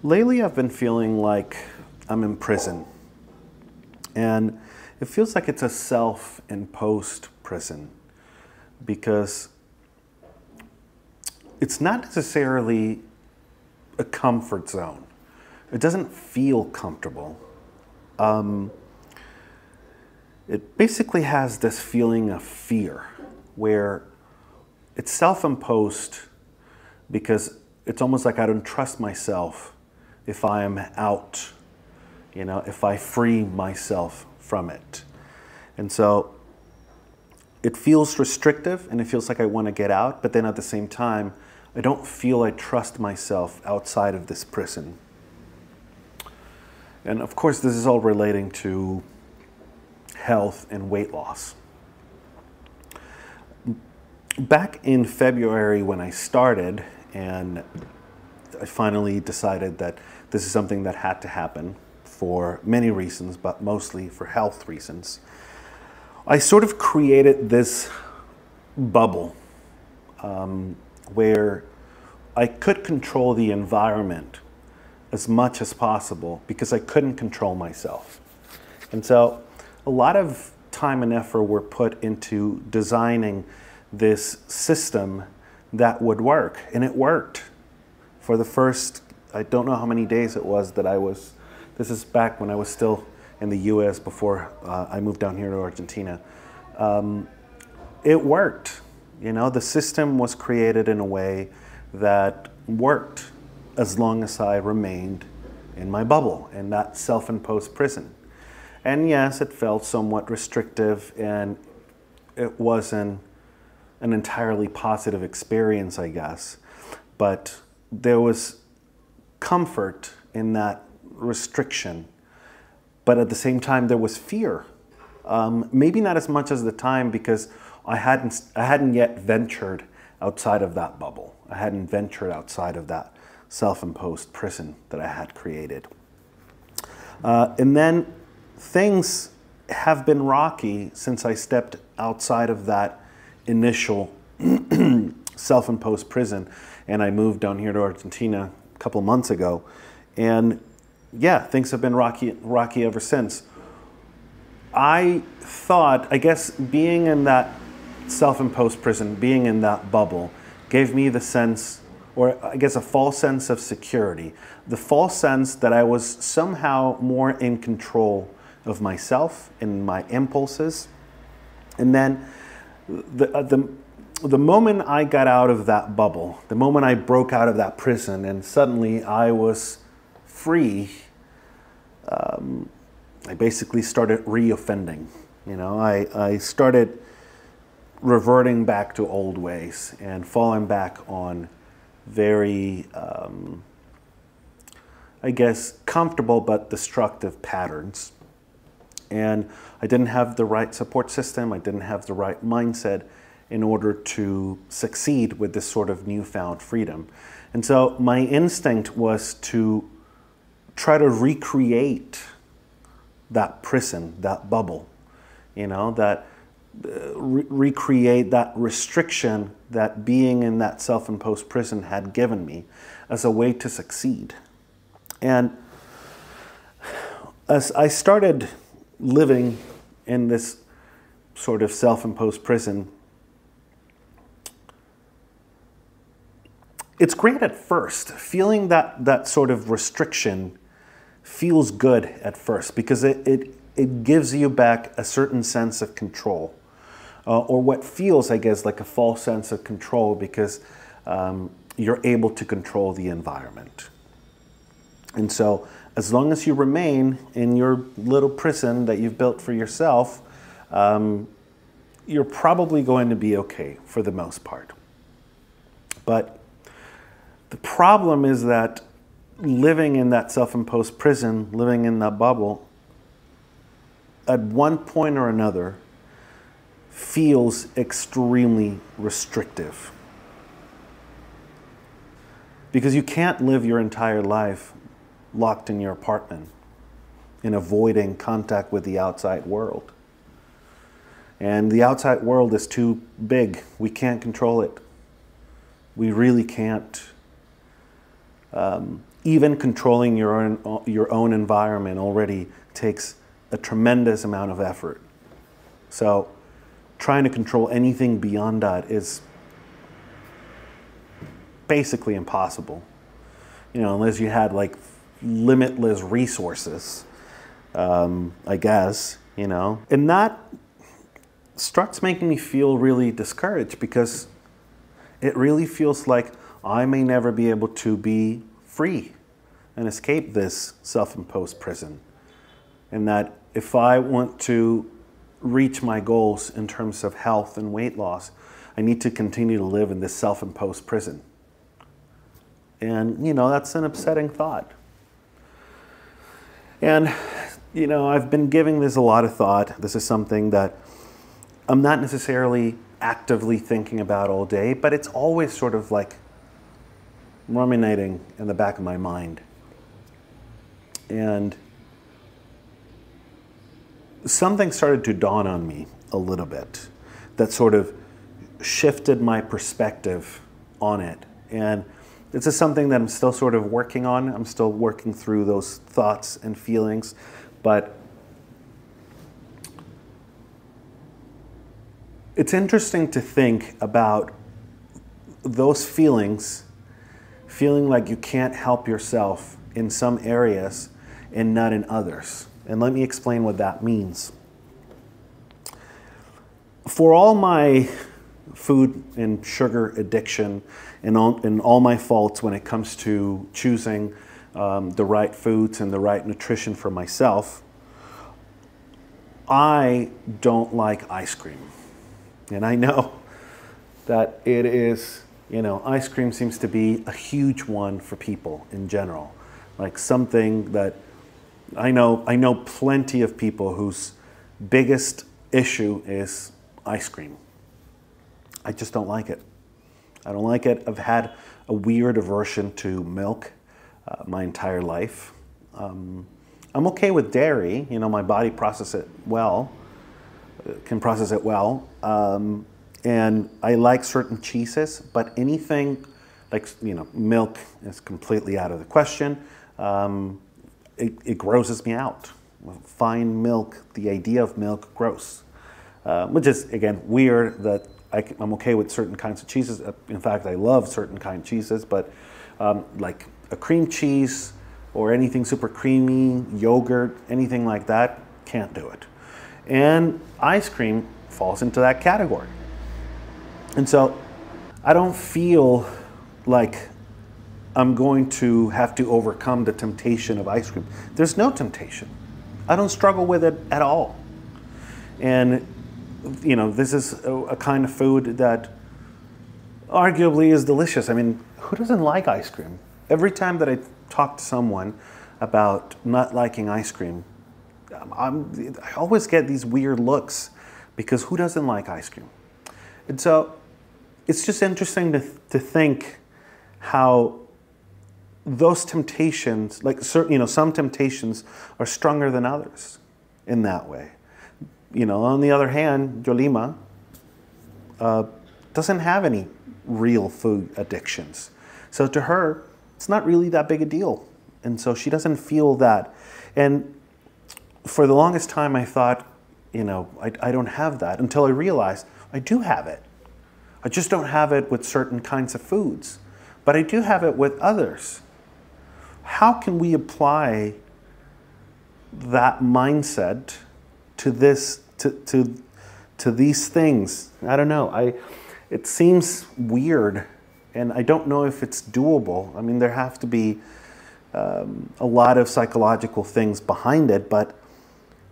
Lately, I've been feeling like I'm in prison, and it feels like it's a self-imposed prison because it's not necessarily a comfort zone. It doesn't feel comfortable. It basically has this feeling of fear where it's self-imposed because it's almost like I don't trust myself if I am out, if I free myself from it. And so it feels restrictive and it feels like I want to get out, but then at the same time, I don't feel I trust myself outside of this prison. And of course, this is all relating to health and weight loss. Back in February when I started, and I finally decided that this is something that had to happen for many reasons, but mostly for health reasons, I sort of created this bubble where I could control the environment as much as possible because I couldn't control myself. And so a lot of time and effort were put into designing this system that would work, and it worked. For the first, I don't know how many days it was that this is back when I was still in the US before I moved down here to Argentina. It worked. The system was created in a way that worked as long as I remained in my bubble, in that self-imposed prison. And yes, it felt somewhat restrictive, and it wasn't an entirely positive experience, I guess. But there was comfort in that restriction. But at the same time, there was fear. Maybe not as much as the time because I hadn't yet ventured outside of that bubble. I hadn't ventured outside of that self-imposed prison that I had created. And then things have been rocky since I stepped outside of that initial self-imposed prison and I moved down here to Argentina a couple months ago. And yeah, things have been rocky ever since. I thought, I guess, being in that self-imposed prison, being in that bubble, gave me the sense, or I guess a false sense of security. The false sense that I was somehow more in control of myself and my impulses. And then the moment I got out of that bubble, the moment I broke out of that prison and suddenly I was free, I basically started reoffending. I started reverting back to old ways and falling back on very, I guess, comfortable but destructive patterns. And I didn't have the right support system. I didn't have the right mindset in order to succeed with this sort of newfound freedom. And so my instinct was to try to recreate that prison, that bubble, recreate that restriction that being in that self-imposed prison had given me as a way to succeed. And as I started living in this sort of self-imposed prison, it's great at first. Feeling that sort of restriction feels good at first because it gives you back a certain sense of control, or what feels, I guess, like a false sense of control because you're able to control the environment. And so as long as you remain in your little prison that you've built for yourself, you're probably going to be okay for the most part. But the problem is that living in that self-imposed prison, living in that bubble, at one point or another, feels extremely restrictive. Because you can't live your entire life locked in your apartment and avoiding contact with the outside world. And the outside world is too big. We can't control it. We really can't. even controlling your own environment already takes a tremendous amount of effort. So trying to control anything beyond that is basically impossible. Unless you had like limitless resources, I guess, And that starts making me feel really discouraged, because it really feels like I may never be able to be free and escape this self-imposed prison. And that if I want to reach my goals in terms of health and weight loss, I need to continue to live in this self-imposed prison. And, that's an upsetting thought. And, I've been giving this a lot of thought. This is something that I'm not necessarily actively thinking about all day, but it's always sort of like ruminating in the back of my mind. And something started to dawn on me a little bit that sort of shifted my perspective on it. And this is something that I'm still sort of working on. I'm still working through those thoughts and feelings, but it's interesting to think about those feelings, feeling like you can't help yourself in some areas and not in others. And let me explain what that means. For all my food and sugar addiction and all my faults when it comes to choosing the right foods and the right nutrition for myself, I don't like ice cream. And I know that it is, ice cream seems to be a huge one for people in general. Like something that I know plenty of people whose biggest issue is ice cream. I just don't like it. I don't like it. I've had a weird aversion to milk my entire life. I'm okay with dairy. My body can process it well. And I like certain cheeses, but anything like, milk is completely out of the question. It grosses me out. Fine milk, the idea of milk, gross. Which is, again, weird that I'm okay with certain kinds of cheeses. In fact, I love certain kind of cheeses, but like a cream cheese or anything super creamy, yogurt, anything like that, can't do it. And ice cream falls into that category. And so I don't feel like I'm going to have to overcome the temptation of ice cream. There's no temptation. I don't struggle with it at all. And, this is a kind of food that arguably is delicious. I mean, who doesn't like ice cream? Every time that I talk to someone about not liking ice cream, I always get these weird looks, because who doesn't like ice cream? And so it's just interesting to think how those temptations, like some temptations are stronger than others in that way. On the other hand, Yolima doesn't have any real food addictions. So to her, it's not really that big a deal. And so she doesn't feel that. And for the longest time, I thought, I don't have that, until I realized I do have it. I just don't have it with certain kinds of foods, but I do have it with others. How can we apply that mindset to this, to these things? I don't know. It seems weird, and I don't know if it's doable. I mean, there have to be a lot of psychological things behind it, but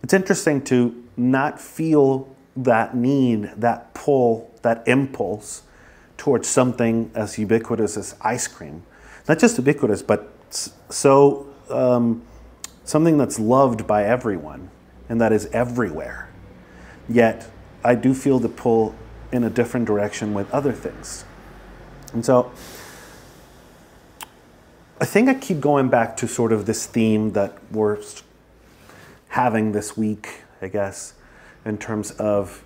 it's interesting to not feel that need, that pull, that impulse towards something as ubiquitous as ice cream. Not just ubiquitous, but so something that's loved by everyone and that is everywhere. Yet I do feel the pull in a different direction with other things. And so I think I keep going back to sort of this theme that we're having this week, I guess, in terms of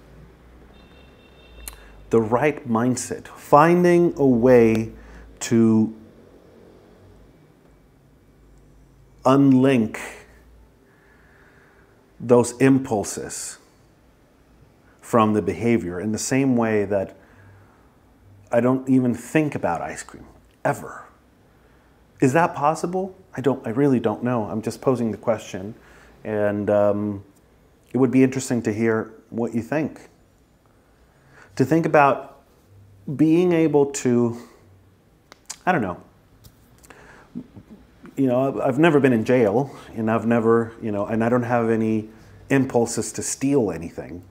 the right mindset, finding a way to unlink those impulses from the behavior in the same way that I don't even think about ice cream, ever. Is that possible? I really don't know. I'm just posing the question, and it would be interesting to hear what you think. To think about being able to, I don't know, I've never been in jail, and I've never, and I don't have any impulses to steal anything.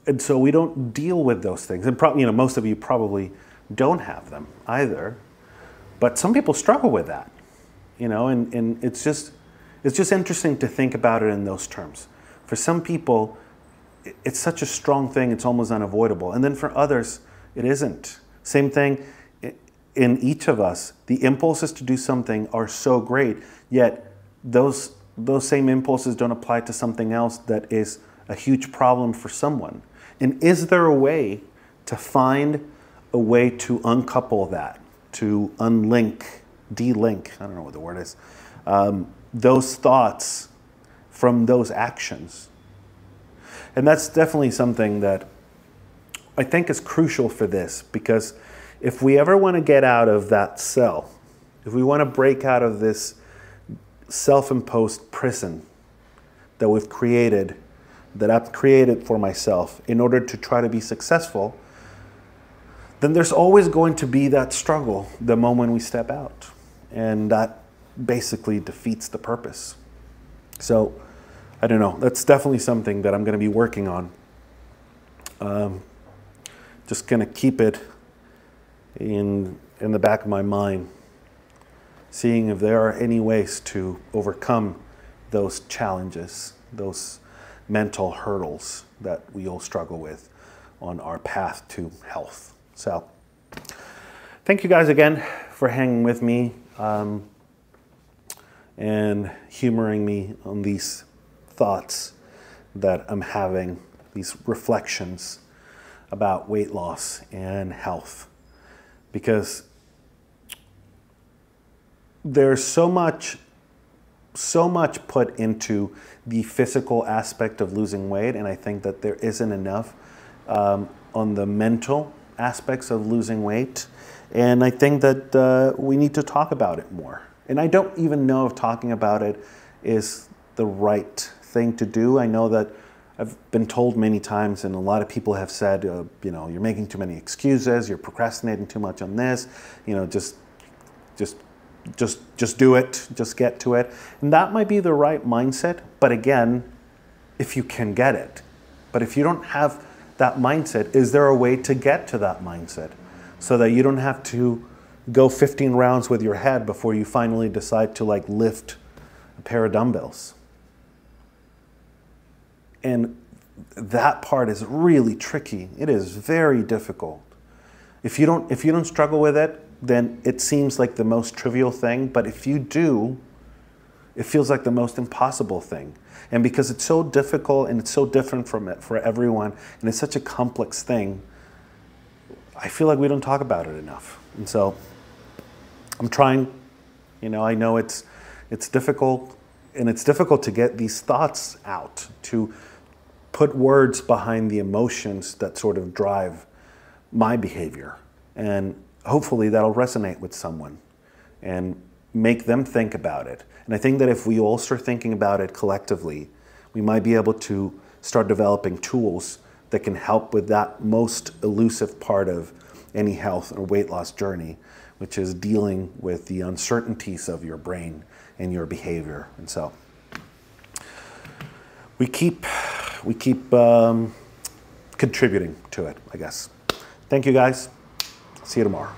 And so we don't deal with those things. And most of you probably don't have them either. But some people struggle with that, and it's just interesting to think about it in those terms. For some people, it's such a strong thing, it's almost unavoidable. And then for others, it isn't. Same thing in each of us. The impulses to do something are so great, yet those same impulses don't apply to something else that is a huge problem for someone. And is there a way to find a way to uncouple that, to unlink, de-link, I don't know what the word is, those thoughts from those actions? And that's definitely something that I think is crucial for this, because if we ever want to get out of that cell, if we want to break out of this self-imposed prison that we've created, that I've created for myself in order to try to be successful, then there's always going to be that struggle the moment we step out. And that basically defeats the purpose. So, I don't know. That's definitely something that I'm going to be working on. Just going to keep it in the back of my mind, seeing if there are any ways to overcome those challenges, those mental hurdles that we all struggle with on our path to health. So, thank you guys again for hanging with me and humoring me on these thoughts that I'm having, these reflections about weight loss and health. Because there's so much put into the physical aspect of losing weight, and I think that there isn't enough on the mental aspects of losing weight. And I think that we need to talk about it more. And I don't even know if talking about it is the right thing to do. I know that I've been told many times, and a lot of people have said, you're making too many excuses, you're procrastinating too much on this, just do it, just get to it. And that might be the right mindset, but again, if you can get it. But if you don't have that mindset, is there a way to get to that mindset so that you don't have to go 15 rounds with your head before you finally decide to lift a pair of dumbbells? And that part is really tricky. It is very difficult. If you don't struggle with it, then it seems like the most trivial thing. But if you do, it feels like the most impossible thing. And because it's so difficult and it's so different from it for everyone, and it's such a complex thing, I feel like we don't talk about it enough. And so I'm trying. I know it's difficult, and it's difficult to get these thoughts out, to put words behind the emotions that sort of drive my behavior. And hopefully that'll resonate with someone and make them think about it. And I think that if we all start thinking about it collectively, we might be able to start developing tools that can help with that most elusive part of any health or weight loss journey, which is dealing with the uncertainties of your brain and your behavior. And so we keep contributing to it, I guess. Thank you guys. See you tomorrow.